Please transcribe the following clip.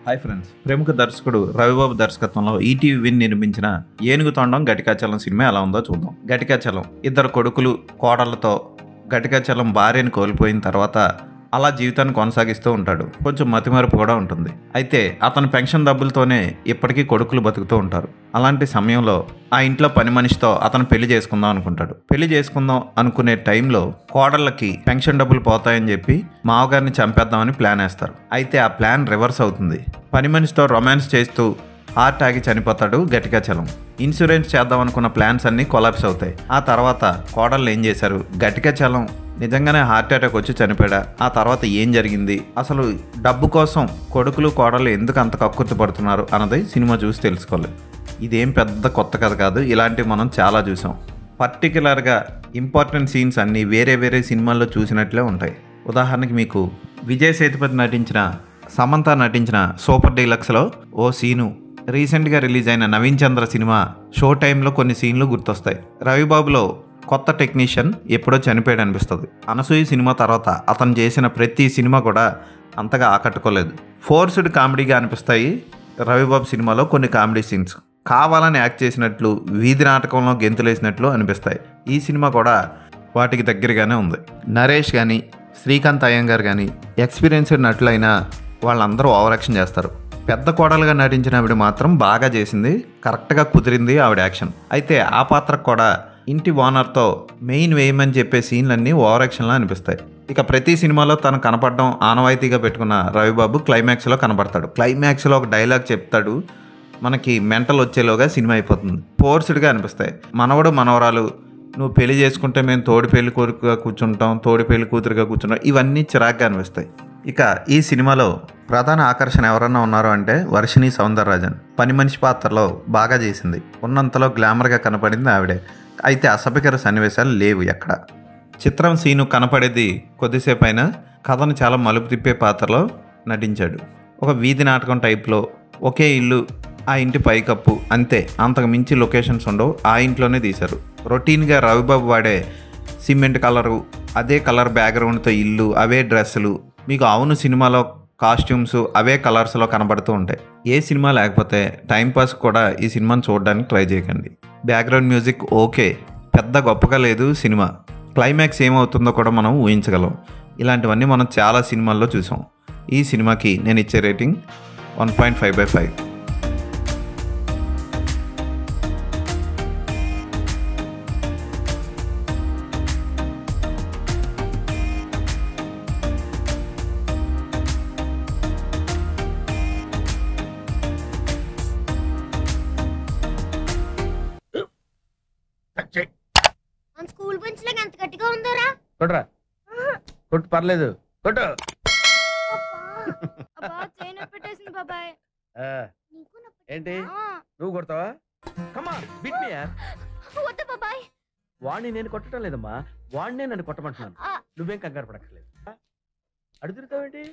Hi friends, ప్రముఖ దర్శకుడు రవిబాబు దర్శకత్వంలో ఈటీవీ విన్ నిర్మించిన ఏనుగు తొండం ఘటికాచలం సినిమా ఎలా ఉందో చూద్దాం. ఘటికాచలం ఇద్దరు కొడుకులు కోడళ్లతో ఘటికాచలం భార్యను కోల్పోయిన తర్వాత అలా జీవితాన్ని కొనసాగిస్తూ ఉంటాడు. కొంచెం మతిమరుపు కూడా ఉంటుంది. అయితే అతని పెన్షన్ డబ్బులతోనే ఇప్పటికీ కొడుకులు బతుకుతూ ఉంటారు. అలాంటి సమయంలో ఆ ఇంట్లో పని మనిషితో అతను పెళ్లి చేసుకుందాం అనుకుంటాడు. పెళ్లి చేసుకుందాం అనుకునే టైంలో కోడళ్ళకి పెన్షన్ డబ్బులు పోతాయని చెప్పి మావగారిని చంపేద్దామని ప్లాన్ వేస్తారు. అయితే ఆ ప్లాన్ రివర్స్ అవుతుంది. పని మనిషితో రొమాన్స్ చేస్తూ హార్ట్ ఆగి చనిపోతాడు ఘటికాచలం. ఇన్సూరెన్స్ చేద్దాం అనుకున్న ప్లాన్స్ అన్నీ కొలాప్స్ అవుతాయి. ఆ తర్వాత కోడళ్ళు ఏం చేశారు, ఘటికాచలం నిజంగానే హార్ట్ అటాక్ వచ్చి చనిపోయాడా, ఆ తర్వాత ఏం జరిగింది, అసలు డబ్బు కోసం కొడుకులు కోడళ్ళు ఎందుకు అంత కక్కుర్తి పడుతున్నారు అన్నది సినిమా చూసి తెలుసుకోవాలి. ఇదేం పెద్ద కొత్త కథ కాదు, ఇలాంటివి మనం చాలా చూసాం. పర్టికులర్గా ఇంపార్టెంట్ సీన్స్ అన్నీ వేరే వేరే సినిమాల్లో చూసినట్లే ఉంటాయి. ఉదాహరణకి మీకు విజయ్ సేతుపతి నటించిన, సమంత నటించిన సూపర్ డీలక్స్లో ఓ సీను, రీసెంట్గా రిలీజ్ అయిన నవీన్ చంద్ర సినిమా షో టైంలో కొన్ని సీన్లు గుర్తొస్తాయి. రవిబాబులో కొత్త టెక్నీషియన్ ఎప్పుడో చనిపోయాడు అనిపిస్తుంది. అనసూయ సినిమా తర్వాత అతను చేసిన ప్రతి సినిమా కూడా అంతగా ఆకట్టుకోలేదు. ఫోర్స్డ్ కామెడీగా అనిపిస్తాయి. రవిబాబు సినిమాలో కొన్ని కామెడీ సీన్స్ కావాలని యాక్ట్ చేసినట్లు, వీధి నాటకంలో గెంతులేసినట్లు అనిపిస్తాయి. ఈ సినిమా కూడా వాటికి దగ్గరగానే ఉంది. నరేష్ కానీ శ్రీకాంత్ అయ్యంగార్ కానీ ఎక్స్పీరియన్స్డ్ నటులైనా వాళ్ళందరూ ఓవర్ యాక్షన్ చేస్తారు. పెద్ద కోడలుగా నటించిన ఆవిడ మాత్రం బాగా చేసింది, కరెక్ట్గా కుదిరింది ఆవిడ యాక్షన్. అయితే ఆ పాత్రకు కూడా ఇంటి ఓనర్తో మెయిన్ వేయమని చెప్పే సీన్లన్నీ ఓవర్ యాక్షన్లా అనిపిస్తాయి. ఇక ప్రతి సినిమాలో తను కనపడడం ఆనవాయితీగా పెట్టుకున్న రవిబాబు క్లైమాక్స్లో కనపడతాడు. క్లైమాక్స్లో ఒక డైలాగ్ చెప్తాడు, మనకి మెంటల్ వచ్చేలోగా సినిమా అయిపోతుంది. ఫోర్స్డ్గా అనిపిస్తాయి. మనవడు మనవరాలు, నువ్వు పెళ్లి చేసుకుంటే మేము తోడి పెళ్లి కొడుకుగా కూర్చుంటాం, తోడి పెళ్లి కూతురుగా కూర్చుంటాం, ఇవన్నీ చిరాగ్గా అనిపిస్తాయి. ఇక ఈ సినిమాలో ప్రధాన ఆకర్షణ ఎవరన్నా ఉన్నారు అంటే వర్షిణి సౌందరరాజన్. పని మనిషి పాత్రలో బాగా చేసింది. ఉన్నంతలో గ్లామర్గా కనపడింది ఆవిడే. అయితే అసభ్యకర సన్నివేశాలు లేవు ఎక్కడ. చిత్రం సీను కనపడేది కొద్దిసేపు అయినా కథను చాలా మలుపు తిప్పే పాత్రలో నటించాడు. ఒక వీధి నాటకం టైప్లో ఒకే ఇల్లు, ఆ ఇంటి పైకప్పు అంతే, అంతకు మించి లొకేషన్స్ ఉండవు. ఆ ఇంట్లోనే తీశారు. రొటీన్గా రవిబాబు వాడే సిమెంట్ కలరు, అదే కలర్ బ్యాక్గ్రౌండ్తో ఇల్లు, అవే డ్రెస్సులు, మీకు అవును సినిమాలో కాస్ట్యూమ్స్ అవే కలర్స్లో కనబడుతూ ఉంటాయి. ఏ సినిమా లేకపోతే టైంపాస్ కూడా ఈ సినిమాని చూడడానికి ట్రై చేయకండి. బ్యాక్గ్రౌండ్ మ్యూజిక్ ఓకే, పెద్ద గొప్పగా లేదు సినిమా. క్లైమాక్స్ ఏమవుతుందో కూడా మనం ఊహించగలం. ఇలాంటివన్నీ మనం చాలా సినిమాల్లో చూసాం. ఈ సినిమాకి నేను ఇచ్చే రేటింగ్ 1.5/5. మన స్కూల్ బెంచ్ లాగా ఎంత గట్టిగా ఉందోరా. కొట్రా, కొట్టు, పర్లేదు, కొట్టు. అబ్బా చైన్ పెట్టేసింది బాబాయ్. ఏంటి నువ్వు కొడతావా? కమా బిట్ మీ యార్. వద్దు బాబాయ్. వాడిని నేను కొట్టడం లేదమ్మా, వాడినే నన్ను కొట్టమంటున్నాను. నువ్వేం కంగారు పడక్కర్లేదు. అడుగుతావేంటి?